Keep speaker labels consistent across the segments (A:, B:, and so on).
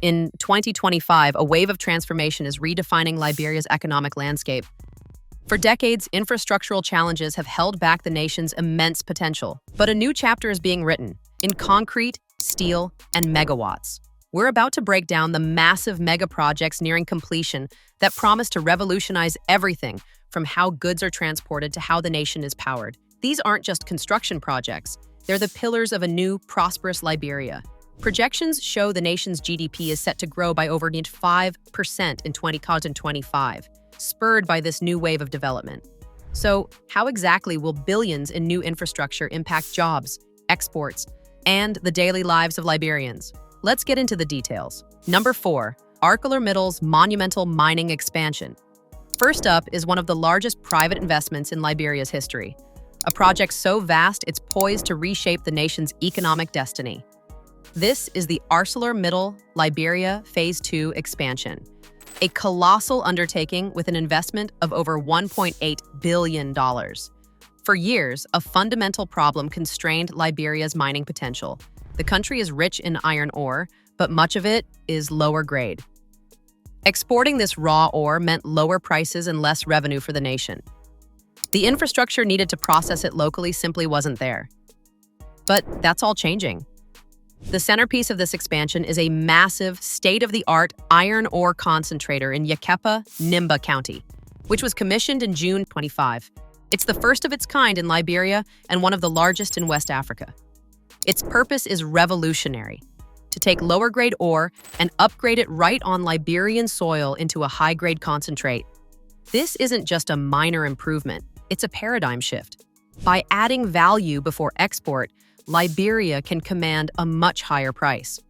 A: In 2025, a wave of transformation is redefining Liberia's economic landscape. For decades, infrastructural challenges have held back the nation's immense potential. But a new chapter is being written in concrete, steel, and megawatts. We're about to break down the massive megaprojects nearing completion that promise to revolutionize everything from how goods are transported to how the nation is powered. These aren't just construction projects. They're the pillars of a new, prosperous Liberia. Projections show the nation's GDP is set to grow by over 5% in 2025, spurred by this new wave of development. So, how exactly will billions in new infrastructure impact jobs, exports, and the daily lives of Liberians? Let's get into the details. Number 4. ArcelorMittal's monumental mining expansion. First up is one of the largest private investments in Liberia's history. A project so vast it's poised to reshape the nation's economic destiny. This is the ArcelorMittal Liberia Phase 2 expansion, a colossal undertaking with an investment of over $1.8 billion. For years, a fundamental problem constrained Liberia's mining potential. The country is rich in iron ore, but much of it is lower grade. Exporting this raw ore meant lower prices and less revenue for the nation. The infrastructure needed to process it locally simply wasn't there. But that's all changing. The centerpiece of this expansion is a massive, state-of-the-art iron ore concentrator in Yakepa, Nimba County, which was commissioned in June 25. It's the first of its kind in Liberia and one of the largest in West Africa. Its purpose is revolutionary: to take lower-grade ore and upgrade it right on Liberian soil into a high-grade concentrate. This isn't just a minor improvement, it's a paradigm shift. By adding value before export, Liberia can command a much higher price.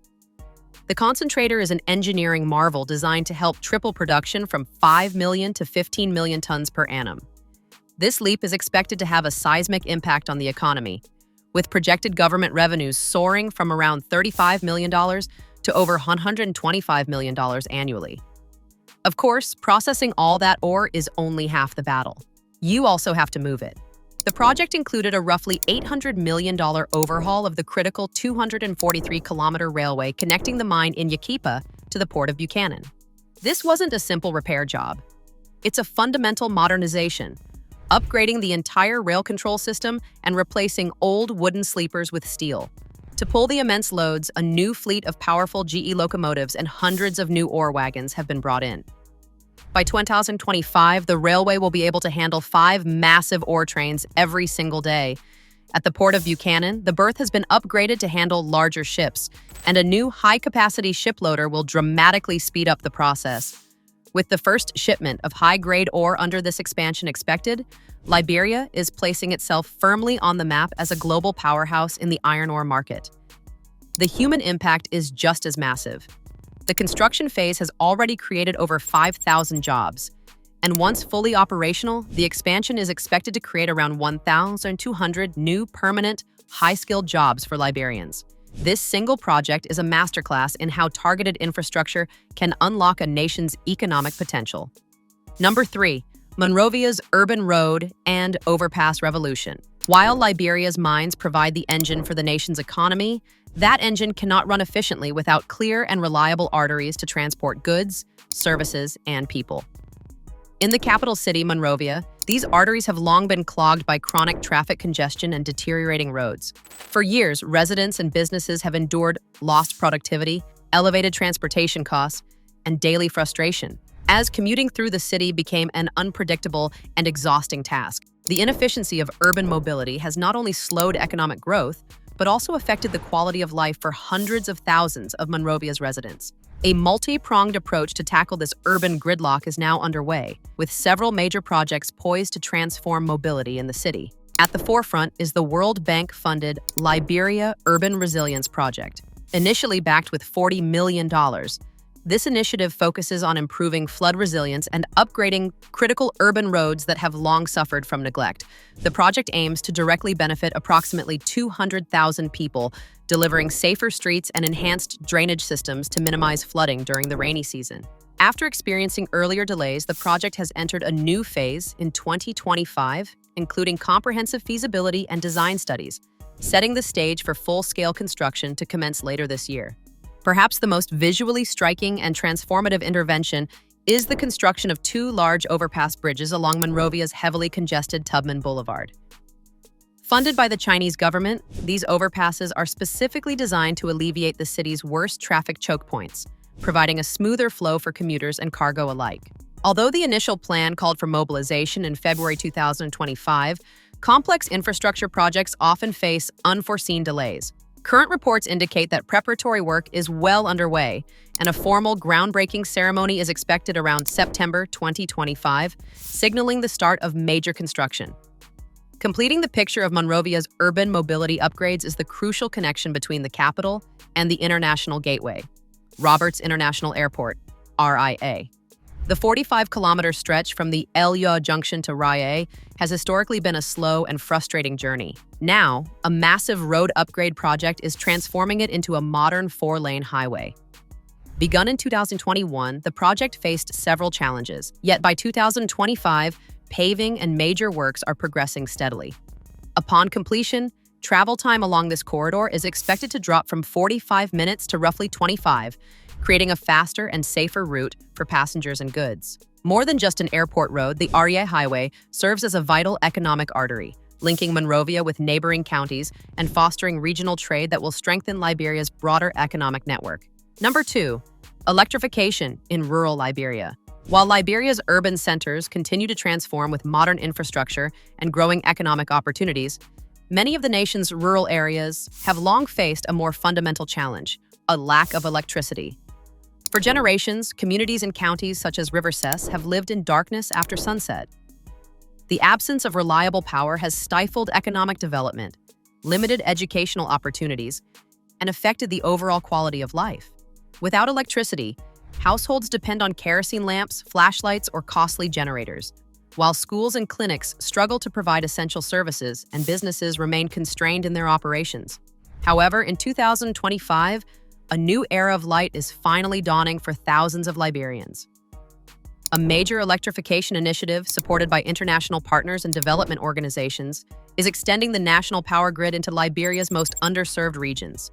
A: The concentrator is an engineering marvel designed to help triple production from 5 million to 15 million tons per annum. This leap is expected to have a seismic impact on the economy, with projected government revenues soaring from around $35 million to over $125 million annually. Of course, processing all that ore is only half the battle. You also have to move it. The project included a roughly $800 million overhaul of the critical 243-kilometer railway connecting the mine in Yakepa to the port of Buchanan. This wasn't a simple repair job. It's a fundamental modernization, upgrading the entire rail control system and replacing old wooden sleepers with steel. To pull the immense loads, a new fleet of powerful GE locomotives and hundreds of new ore wagons have been brought in. By 2025, the railway will be able to handle 5 massive ore trains every single day. At the port of Buchanan, the berth has been upgraded to handle larger ships, and a new high-capacity ship loader will dramatically speed up the process. With the first shipment of high-grade ore under this expansion expected, Liberia is placing itself firmly on the map as a global powerhouse in the iron ore market. The human impact is just as massive. The construction phase has already created over 5,000 jobs, and once fully operational, the expansion is expected to create around 1,200 new permanent, high-skilled jobs for Liberians. This single project is a masterclass in how targeted infrastructure can unlock a nation's economic potential. Number 3. Monrovia's urban road and overpass revolution. While Liberia's mines provide the engine for the nation's economy, that engine cannot run efficiently without clear and reliable arteries to transport goods, services, and people. In the capital city, Monrovia, these arteries have long been clogged by chronic traffic congestion and deteriorating roads. For years, residents and businesses have endured lost productivity, elevated transportation costs, and daily frustration, as commuting through the city became an unpredictable and exhausting task. The inefficiency of urban mobility has not only slowed economic growth, but also affected the quality of life for hundreds of thousands of Monrovia's residents. A multi-pronged approach to tackle this urban gridlock is now underway, with several major projects poised to transform mobility in the city. At the forefront is the World Bank-funded Liberia Urban Resilience Project. Initially backed with $40 million, this initiative focuses on improving flood resilience and upgrading critical urban roads that have long suffered from neglect. The project aims to directly benefit approximately 200,000 people, delivering safer streets and enhanced drainage systems to minimize flooding during the rainy season. After experiencing earlier delays, the project has entered a new phase in 2025, including comprehensive feasibility and design studies, setting the stage for full-scale construction to commence later this year. Perhaps the most visually striking and transformative intervention is the construction of two large overpass bridges along Monrovia's heavily congested Tubman Boulevard. Funded by the Chinese government, these overpasses are specifically designed to alleviate the city's worst traffic choke points, providing a smoother flow for commuters and cargo alike. Although the initial plan called for mobilization in February 2025, complex infrastructure projects often face unforeseen delays. Current reports indicate that preparatory work is well underway, and a formal groundbreaking ceremony is expected around September 2025, signaling the start of major construction. Completing the picture of Monrovia's urban mobility upgrades is the crucial connection between the capital and the International Gateway, Roberts International Airport, RIA. The 45-kilometer stretch from the Elia Junction to RIA has historically been a slow and frustrating journey. Now, a massive road upgrade project is transforming it into a modern four-lane highway. Begun in 2021, the project faced several challenges, yet by 2025, paving and major works are progressing steadily. Upon completion, travel time along this corridor is expected to drop from 45 minutes to roughly 25, creating a faster and safer route for passengers and goods. More than just an airport road, the REA Highway serves as a vital economic artery, linking Monrovia with neighboring counties and fostering regional trade that will strengthen Liberia's broader economic network. Number 2, electrification in rural Liberia. While Liberia's urban centers continue to transform with modern infrastructure and growing economic opportunities, many of the nation's rural areas have long faced a more fundamental challenge: a lack of electricity. For generations, communities in counties such as Riversess have lived in darkness after sunset. The absence of reliable power has stifled economic development, limited educational opportunities, and affected the overall quality of life. Without electricity, households depend on kerosene lamps, flashlights, or costly generators, while schools and clinics struggle to provide essential services and businesses remain constrained in their operations. However, in 2025, a new era of light is finally dawning for thousands of Liberians. A major electrification initiative supported by international partners and development organizations is extending the national power grid into Liberia's most underserved regions.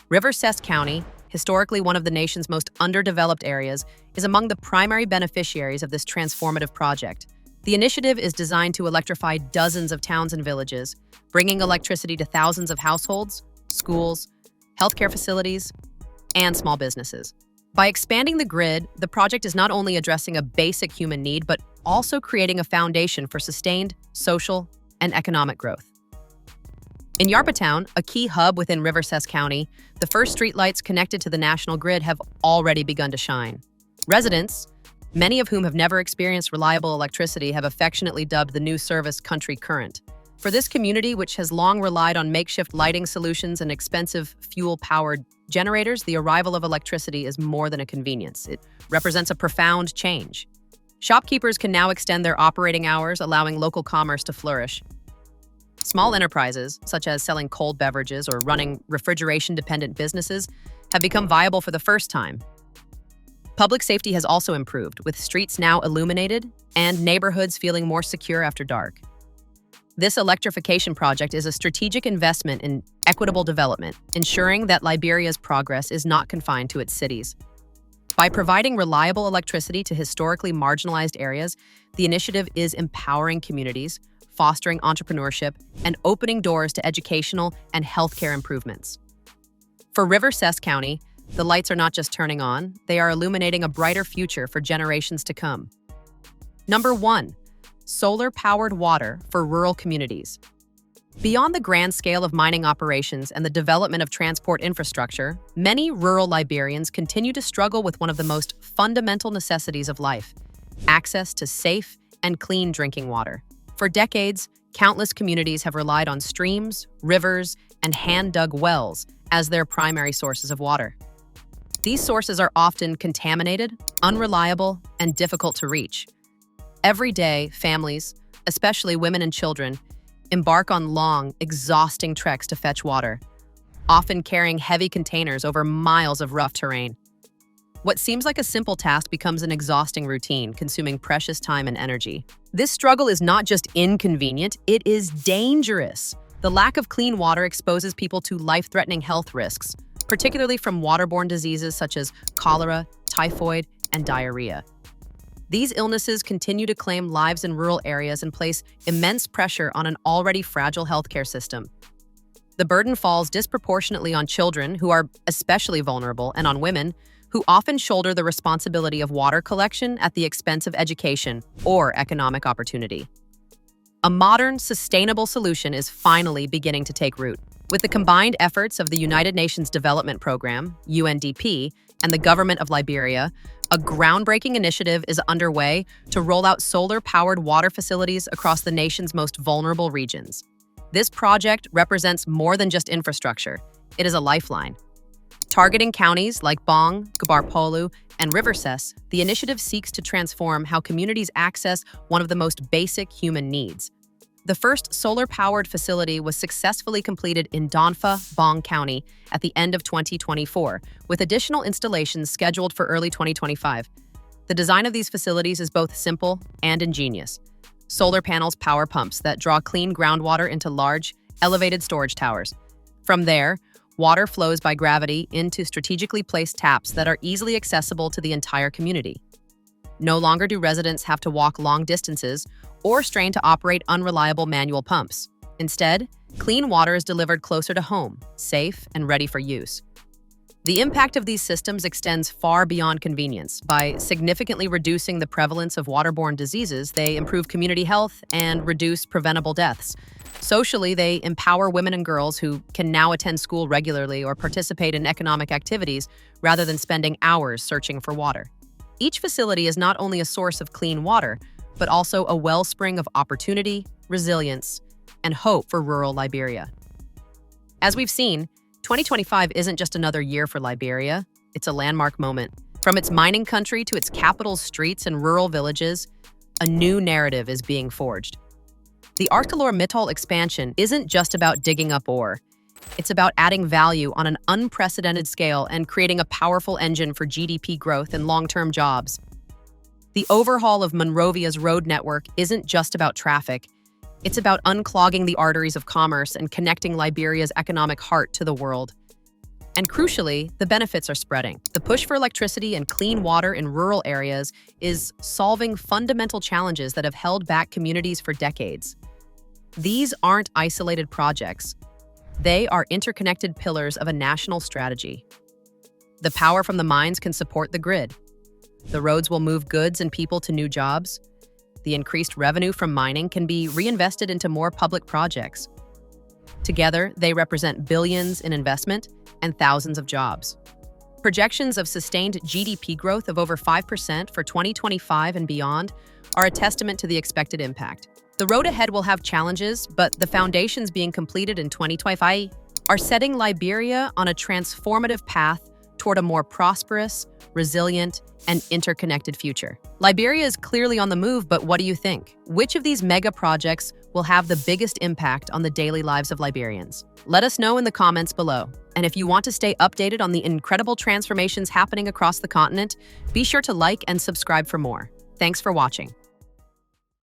A: Riversess County, historically one of the nation's most underdeveloped areas, is among the primary beneficiaries of this transformative project. The initiative is designed to electrify dozens of towns and villages, bringing electricity to thousands of households, schools, healthcare facilities, and small businesses. By expanding the grid, the project is not only addressing a basic human need, but also creating a foundation for sustained social and economic growth. In Yarpatown, a key hub within Riversess County, the first streetlights connected to the national grid have already begun to shine. Residents, many of whom have never experienced reliable electricity, have affectionately dubbed the new service Country Current. For this community, which has long relied on makeshift lighting solutions and expensive fuel-powered generators, the arrival of electricity is more than a convenience. It represents a profound change. Shopkeepers can now extend their operating hours, allowing local commerce to flourish. Small enterprises, such as selling cold beverages or running refrigeration-dependent businesses, have become viable for the first time. Public safety has also improved, with streets now illuminated and neighborhoods feeling more secure after dark. This electrification project is a strategic investment in equitable development, ensuring that Liberia's progress is not confined to its cities. By providing reliable electricity to historically marginalized areas, the initiative is empowering communities, fostering entrepreneurship, and opening doors to educational and healthcare improvements. For Riversess County, the lights are not just turning on, they are illuminating a brighter future for generations to come. Number 1. Solar-powered water for rural communities. Beyond the grand scale of mining operations and the development of transport infrastructure, many rural Liberians continue to struggle with one of the most fundamental necessities of life: access to safe and clean drinking water. For decades, countless communities have relied on streams, rivers, and hand-dug wells as their primary sources of water. These sources are often contaminated, unreliable, and difficult to reach. Every day, families, especially women and children, embark on long, exhausting treks to fetch water, often carrying heavy containers over miles of rough terrain. What seems like a simple task becomes an exhausting routine, consuming precious time and energy. This struggle is not just inconvenient, it is dangerous. The lack of clean water exposes people to life-threatening health risks, particularly from waterborne diseases such as cholera, typhoid, and diarrhea. These illnesses continue to claim lives in rural areas and place immense pressure on an already fragile healthcare system. The burden falls disproportionately on children, who are especially vulnerable, and on women, who often shoulder the responsibility of water collection at the expense of education or economic opportunity. A modern, sustainable solution is finally beginning to take root. With the combined efforts of the United Nations Development Program, UNDP, and the government of Liberia, a groundbreaking initiative is underway to roll out solar-powered water facilities across the nation's most vulnerable regions. This project represents more than just infrastructure. It is a lifeline. Targeting counties like Bong, Gabarpolu, and Riversess, the initiative seeks to transform how communities access one of the most basic human needs. The first solar-powered facility was successfully completed in Donpha, Bong County at the end of 2024, with additional installations scheduled for early 2025. The design of these facilities is both simple and ingenious. Solar panels power pumps that draw clean groundwater into large, elevated storage towers. From there, water flows by gravity into strategically placed taps that are easily accessible to the entire community. No longer do residents have to walk long distances or strain to operate unreliable manual pumps. Instead, clean water is delivered closer to home, safe and ready for use. The impact of these systems extends far beyond convenience. By significantly reducing the prevalence of waterborne diseases, they improve community health and reduce preventable deaths. Socially, they empower women and girls who can now attend school regularly or participate in economic activities rather than spending hours searching for water. Each facility is not only a source of clean water, but also a wellspring of opportunity, resilience, and hope for rural Liberia. As we've seen, 2025 isn't just another year for Liberia, it's a landmark moment. From its mining country to its capital's streets and rural villages, a new narrative is being forged. The ArcelorMittal expansion isn't just about digging up ore. It's about adding value on an unprecedented scale and creating a powerful engine for GDP growth and long-term jobs. The overhaul of Monrovia's road network isn't just about traffic. It's about unclogging the arteries of commerce and connecting Liberia's economic heart to the world. And crucially, the benefits are spreading. The push for electricity and clean water in rural areas is solving fundamental challenges that have held back communities for decades. These aren't isolated projects. They are interconnected pillars of a national strategy. The power from the mines can support the grid. The roads will move goods and people to new jobs. The increased revenue from mining can be reinvested into more public projects. Together, they represent billions in investment and thousands of jobs. Projections of sustained GDP growth of over 5% for 2025 and beyond are a testament to the expected impact. The road ahead will have challenges, but the foundations being completed in 2025 are setting Liberia on a transformative path toward a more prosperous, resilient, and interconnected future. Liberia is clearly on the move, but what do you think? Which of these mega projects will have the biggest impact on the daily lives of Liberians? Let us know in the comments below. And if you want to stay updated on the incredible transformations happening across the continent, be sure to like and subscribe for more. Thanks for watching.